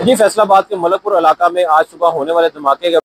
जी, फैसलाबाद के मलकपुर इलाका में आज सुबह होने वाले धमाके के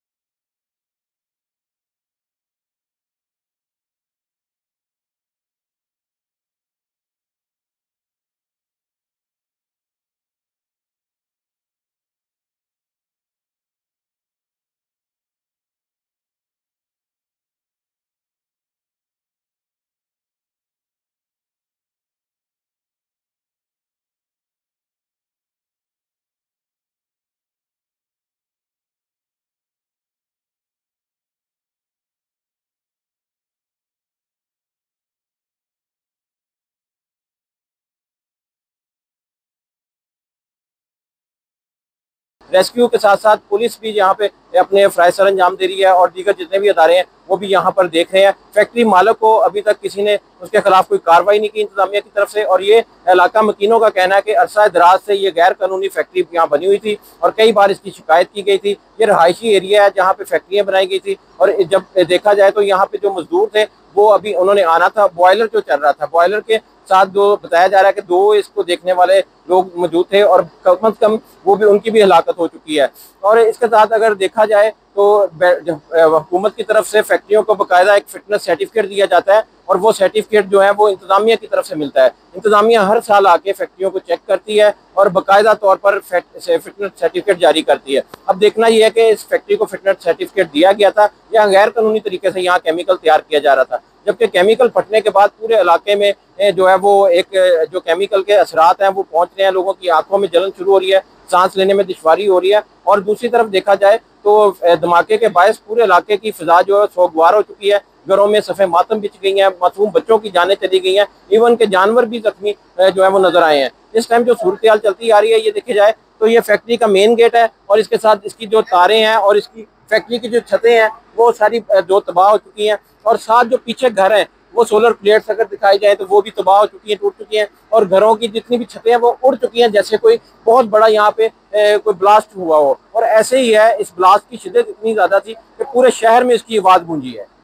रेस्क्यू के साथ साथ पुलिस भी यहाँ पे अपने फ़राइज़ सर अंजाम दे रही है और दीगर जितने भी अदारे हैं वो भी यहाँ पर देख रहे हैं। फैक्ट्री मालिक को अभी तक किसी ने उसके खिलाफ कोई कार्रवाई नहीं की इंतजामिया की तरफ से, और ये इलाका मकीनों का कहना है कि अरसा दराज से ये गैर कानूनी फैक्ट्री यहाँ बनी हुई थी और कई बार इसकी शिकायत की गई थी। ये रहायशी एरिया है जहाँ पे फैक्ट्रियाँ बनाई गई थी, और जब देखा जाए तो यहाँ पे जो मजदूर थे वो अभी उन्होंने आना था। बॉयलर जो चल रहा था, बॉयलर के साथ जो बताया जा रहा है कि दो इसको देखने वाले लोग मौजूद थे और कम अज कम वो भी उनकी भी हलाकत हो चुकी है। और इसके साथ अगर देखा जाए तो हुकूमत की तरफ से फैक्ट्रियों को बाकायदा एक फिटनेस सर्टिफिकेट दिया जाता है, और वो सर्टिफिकेट जो है वो इंतजामिया की तरफ से मिलता है। इंतजामिया हर साल आके फैक्ट्रियों को चेक करती है और बाकायदा तौर पर फिटनेस सर्टिफिकेट जारी करती है। अब देखना यह है कि इस फैक्ट्री को फिटनेस सर्टिफिकेट दिया गया था या गैर कानूनी तरीके से यहाँ केमिकल तैयार किया जा रहा था, जबकि केमिकल फटने के बाद पूरे इलाके में जो है वो एक जो केमिकल के असरात हैं वो पहुंच रहे हैं, लोगों की आंखों में जलन शुरू हो रही है, सांस लेने में दुश्वारी हो रही है। और दूसरी तरफ देखा जाए तो धमाके के बायस पूरे इलाके की फिजा जो है सोगवार हो चुकी है। घरों में सफ़े मातम बिछ गई हैं, मासूम बच्चों की जानें चली गई हैं, इवन के जानवर भी जख्मी जो है वो नजर आए हैं। इस टाइम जो सूरत हाल चलती आ रही है, ये देखी जाए तो ये फैक्ट्री का मेन गेट है और इसके साथ इसकी जो तारें हैं और इसकी फैक्ट्री की जो छतें हैं वो सारी जो तबाह हो चुकी हैं, और साथ जो पीछे घर हैं वो सोलर प्लेट्स अगर दिखाई जाए तो वो भी तबाह हो चुकी हैं, टूट चुकी हैं, और घरों की जितनी भी छतें हैं वो उड़ चुकी हैं, जैसे कोई बहुत बड़ा यहाँ पे कोई ब्लास्ट हुआ हो। और ऐसे ही है, इस ब्लास्ट की शिद्दत इतनी ज़्यादा थी कि पूरे शहर में इसकी आवाज़ गूंजी है।